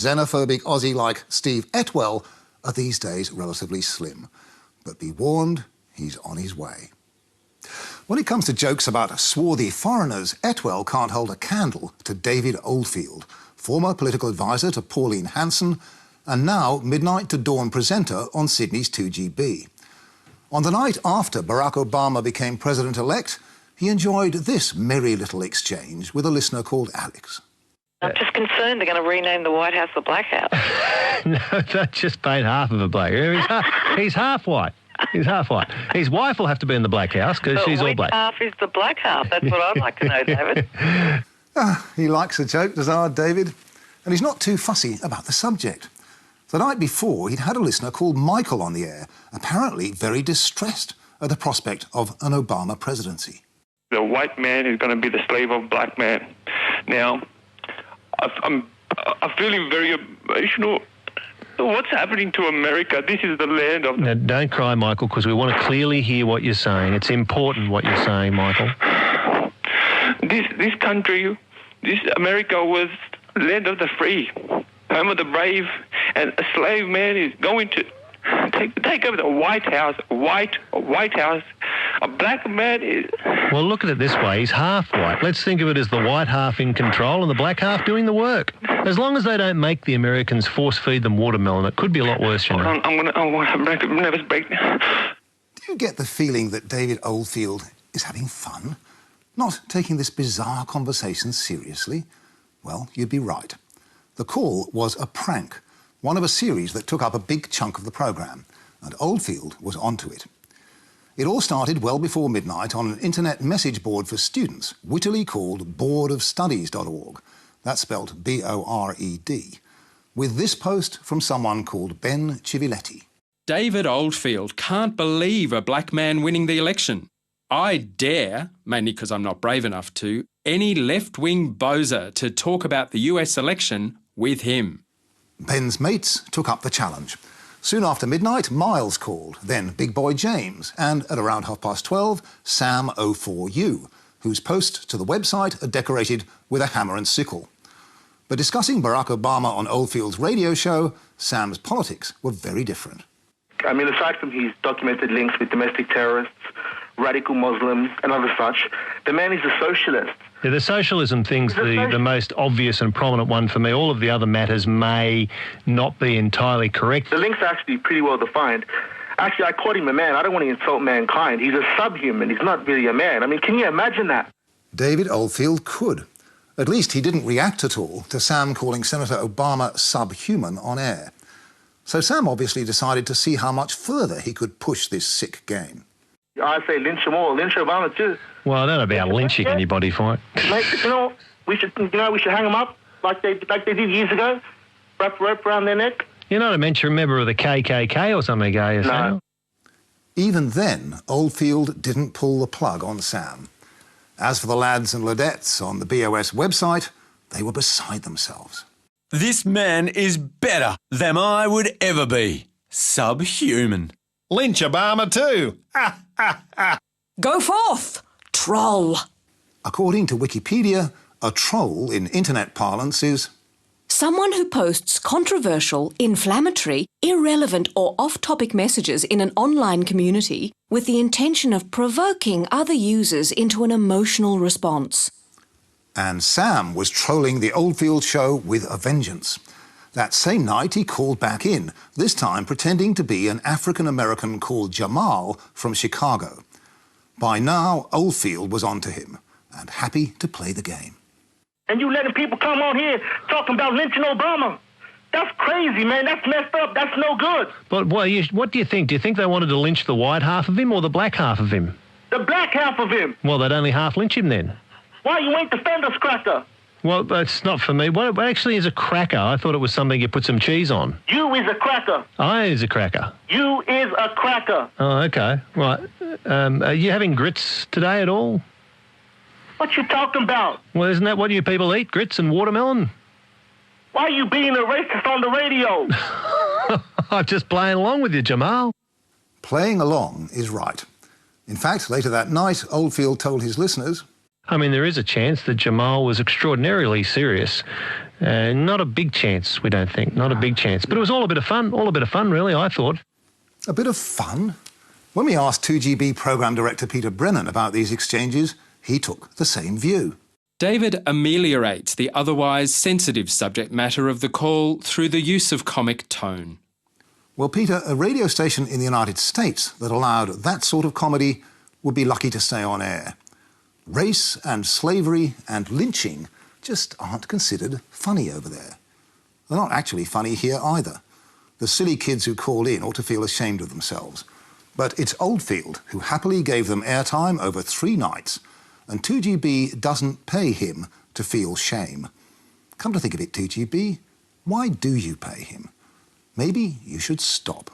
Xenophobic Aussie like Steve Etwell are these days relatively slim. But be warned, he's on his way. When it comes to jokes about swarthy foreigners, Etwell can't hold a candle to David Oldfield, former political advisor to Pauline Hanson and now midnight to dawn presenter on Sydney's 2GB. On the night after Barack Obama became president-elect, he enjoyed this merry little exchange with a listener called Alex. I'm just concerned they're going to rename the White House the Black House. No, that just paint half of a black. He's half white. He's half white. His wife will have to be in the Black House because she's all black. Which half is the Black House? That's what I'd like to know, David. He likes a joke, does our David? And he's not too fussy about the subject. The night before, he'd had a listener called Michael on the air, apparently very distressed at the prospect of an Obama presidency. The white man is going to be the slave of black man. Now, I'm feeling very emotional. What's happening to America? This is the land of... Now, don't cry, Michael, because we want to clearly hear what you're saying. It's important what you're saying, Michael. This country, this America was land of the free, home of the brave, and a slave man is going to take over the White House. White House. A black man is... Well, look at it this way. He's half white. Let's think of it as the white half in control and the black half doing the work. As long as they don't make the Americans force-feed them watermelon, it could be a lot worse, you know. I'm going to nervous breakdown. Do you get the feeling that David Oldfield is having fun? Not taking this bizarre conversation seriously? Well, you'd be right. The call was a prank, one of a series that took up a big chunk of the programme, and Oldfield was onto it. It all started well before midnight on an internet message board for students, wittily called boardofstudies.org. That's spelt B-O-R-E-D, with this post from someone called Ben Civiletti. David Oldfield can't believe a black man winning the election. I dare, mainly because I'm not brave enough to, any left-wing bozer to talk about the US election with him. Ben's mates took up the challenge. Soon after midnight, Miles called, then Big Boy James, and at around 12:30, Sam04U, whose posts to the website are decorated with a hammer and sickle. But discussing Barack Obama on Oldfield's radio show, Sam's politics were very different. I mean, aside from his documented links with domestic terrorists, radical Muslims and other such, the man is a socialist. Yeah, the socialism thing's the most obvious and prominent one for me. All of the other matters may not be entirely correct. The link's actually pretty well defined. Actually, I called him a man. I don't want to insult mankind. He's a subhuman. He's not really a man. I mean, can you imagine that? David Oldfield could. At least he didn't react at all to Sam calling Senator Obama subhuman on air. So Sam obviously decided to see how much further he could push this sick game. I say lynch them all. Lynch Obama too. Well, I don't know about lynching anybody for it. Mate, we should hang them up like they did years ago. Wrap rope around their neck. You're not a member of the KKK or something, are you? No. Even then, Oldfield didn't pull the plug on Sam. As for the lads and ladettes on the BOS website, they were beside themselves. This man is better than I would ever be. Subhuman. Lynch Obama too. Go forth, troll. According to Wikipedia, a troll in internet parlance is someone who posts controversial, inflammatory, irrelevant or off-topic messages in an online community with the intention of provoking other users into an emotional response. And Sam was trolling the Oldfield show with a vengeance. That same night, he called back in, this time pretending to be an African-American called Jamal from Chicago. By now, Oldfield was onto him and happy to play the game. And you letting people come on here talking about lynching Obama. That's crazy, man. That's messed up. That's no good. But what do you think? Do you think they wanted to lynch the white half of him or the black half of him? The black half of him. Well, they'd only half lynch him then. Why you ain't defend us, cracker? Well, that's not for me. What actually is a cracker? I thought it was something you put some cheese on. You is a cracker. I is a cracker. You is a cracker. Oh, okay. Right. Are you having grits today at all? What you talking about? Well, isn't that what you people eat, grits and watermelon? Why are you being a racist on the radio? I'm just playing along with you, Jamal. Playing along is right. In fact, later that night, Oldfield told his listeners, I mean, there is a chance that Jamal was extraordinarily serious. Not a big chance, we don't think. Not a big chance. But it was all a bit of fun really, I thought. A bit of fun? When we asked 2GB Programme Director Peter Brennan about these exchanges, he took the same view. David ameliorates the otherwise sensitive subject matter of the call through the use of comic tone. Well, Peter, a radio station in the United States that allowed that sort of comedy would be lucky to stay on air. Race and slavery and lynching just aren't considered funny over there. They're not actually funny here either. The silly kids who call in ought to feel ashamed of themselves. But it's Oldfield who happily gave them airtime over 3 nights, and 2GB doesn't pay him to feel shame. Come to think of it, 2GB, why do you pay him? Maybe you should stop.